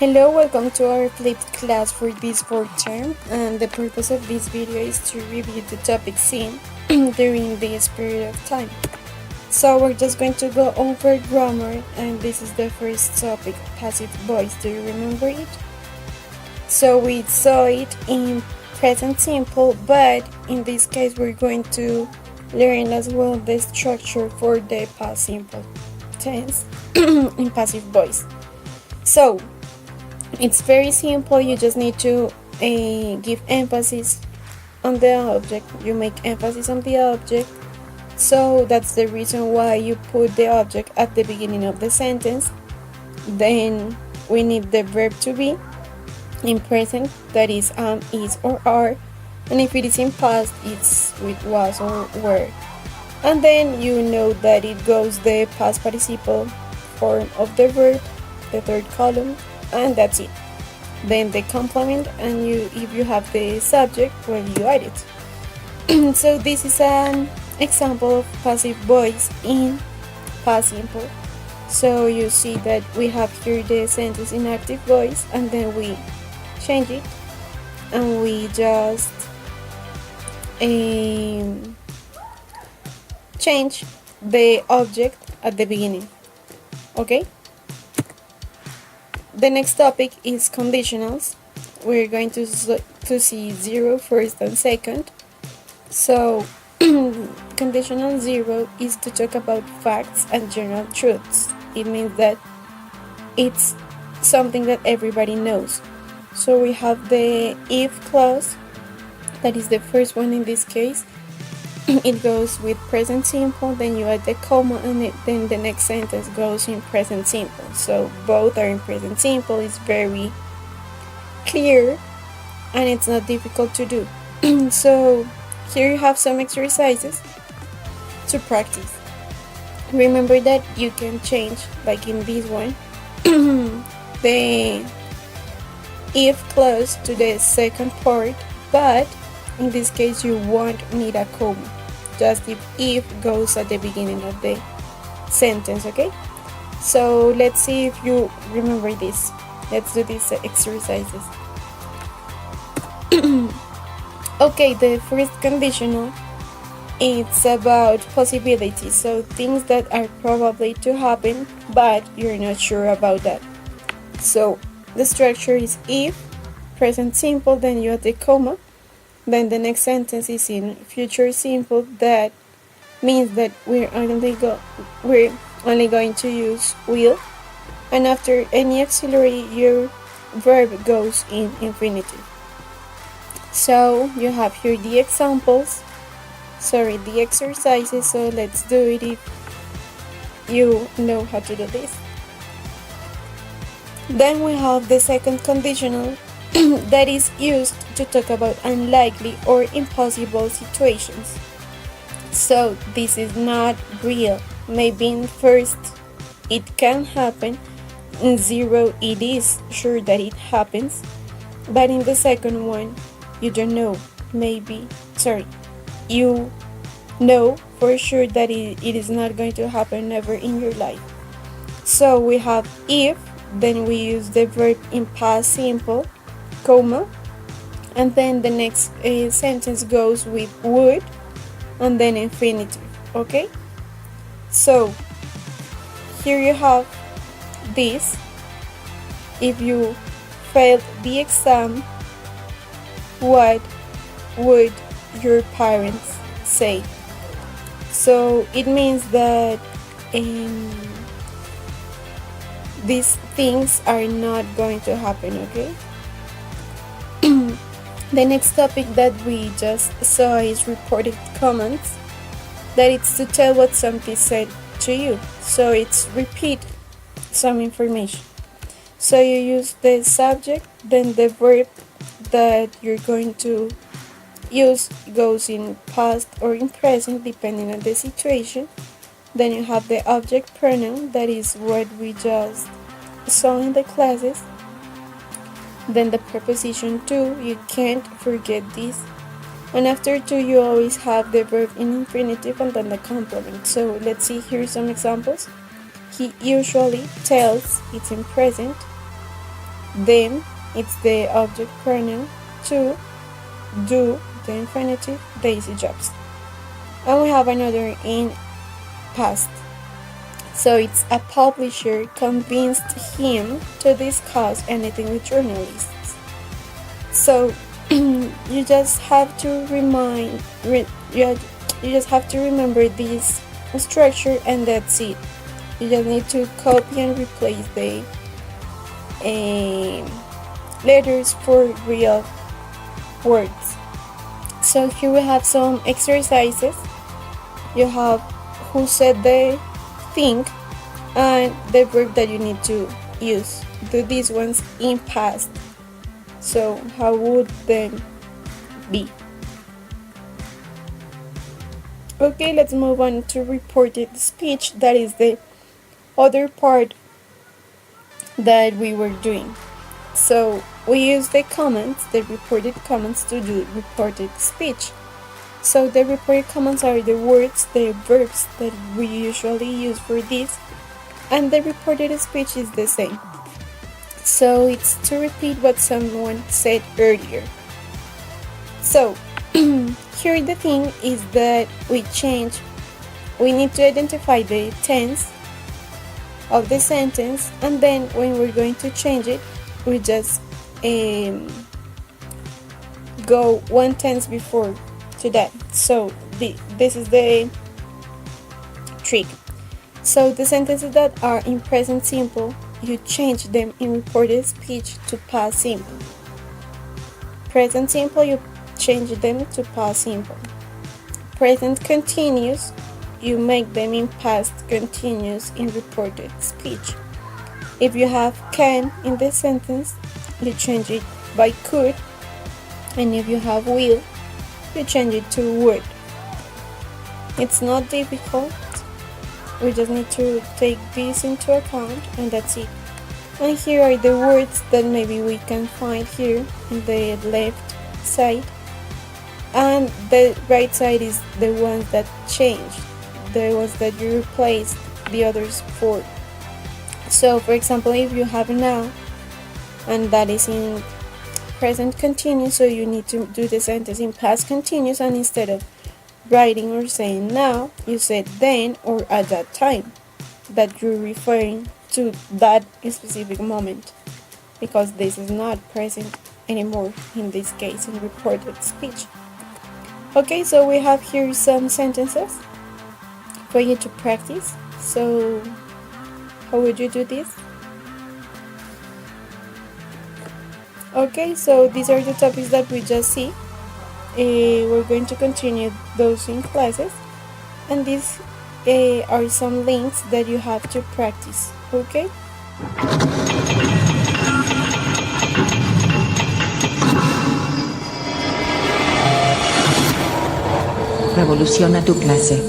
Hello, welcome to our flipped class for this fourth term, and the purpose of this video is to review the topic seen during this period of time. So we're just going to go over grammar, and this is the first topic, passive voice. Do you remember it? So we saw it in present simple, but in this case we're going to learn as well the structure for the past simple tense in passive voice. So it's very simple. You just need to give emphasis on the object. You make emphasis on the object. So that's the reason why you put the object at the beginning of the sentence. Then we need the verb to be in present, that is is, or are. And if it is in past, it's with was or were. And then you know that it goes the past participle form of the verb, the third column, and that's it. Then the complement, and if you have the subject, well, you add it. So this is an example of passive voice in past simple. So you see that we have here the sentence in active voice, and then we change it and we just change the object at the beginning. Okay? The next topic is conditionals. We're going to see 0, first and second. So conditional 0 is to talk about facts and general truths. It means that it's something that everybody knows. So we have the if clause, that is the first one in this case. It goes with present simple, then you add the comma, and then the next sentence goes in present simple. So both are in present simple. It's very clear and it's not difficult to do. So here you have some exercises to practice. Remember that you can change, like in this one, the if clause to the second part, but in this case you won't need a comma, just if goes at the beginning of the sentence. Okay, so let's see if you remember this. Let's do these exercises. Okay, the first conditional, it's about possibilities, so things that are probably to happen but you're not sure about that. So the structure is if, present simple, then you add the comma. Then the next sentence is in future simple. That means that we're only going to use will, and after any auxiliary your verb goes in infinitive. So you have here the the exercises. So let's do it if you know how to do this. Then we have the second conditional that is used to talk about unlikely or impossible situations. So this is not real. Maybe in first it can happen, in 0 it is sure that it happens, but in the second one you don't know. You know for sure that it is not going to happen never in your life. So we have if, then we use the verb in past simple, comma, and then the next sentence goes with would, and then infinitive. Okay, so here you have this. If you failed the exam, what would your parents say? So it means that these things are not going to happen. Okay. The next topic that we just saw is reported comments, that it's to tell what something said to you. So it's repeat some information. So you use the subject, then the verb that you're going to use goes in past or in present depending on the situation. Then you have the object pronoun, that is what we just saw in the classes. Then the preposition to, you can't forget this. And after to, you always have the verb in infinitive and then the complement. So let's see here some examples. He usually tells, it's in present. Them, it's the object pronoun. To, do, the infinitive, daisy jobs. And we have another in past. So it's a publisher convinced him to discuss anything with journalists. So you just have to you just have to remember this structure, and that's it. You just need to copy and replace the letters for real words. So here we have some exercises. You have who said the thing and the verb that you need to use. Do these ones in past. So how would them be? Okay, let's move on to reported speech. That is the other part that we were doing. So we use the comments, the reported comments, to do reported speech. So the reported comments are the words, the verbs that we usually use for this, and the reported speech is the same. So it's to repeat what someone said earlier. So here the thing is that we need to identify the tense of the sentence, and then when we're going to change it, we just go one tense before to that. So this is the trick. So the sentences that are in present simple, you change them in reported speech to past simple. Present simple, you change them to past simple. Present continuous, you make them in past continuous in reported speech. If you have can in the sentence, you change it by could, and if you have will, you change it to would. It's not difficult. We just need to take this into account, and that's it. And here are the words that maybe we can find here in the left side, and the right side is the ones that changed, the ones that you replaced the others for. So for example, if you have now, and that is in present continuous, so you need to do the sentence in past continuous, and instead of writing or saying now, you said then or at that time, that you're referring to that specific moment, because this is not present anymore in this case in reported speech. Okay, so we have here some sentences for you to practice. So how would you do this? Okay, so these are the topics that we just see. We're going to continue those in classes, and these are some links that you have to practice. Okay. Revoluciona tu clase.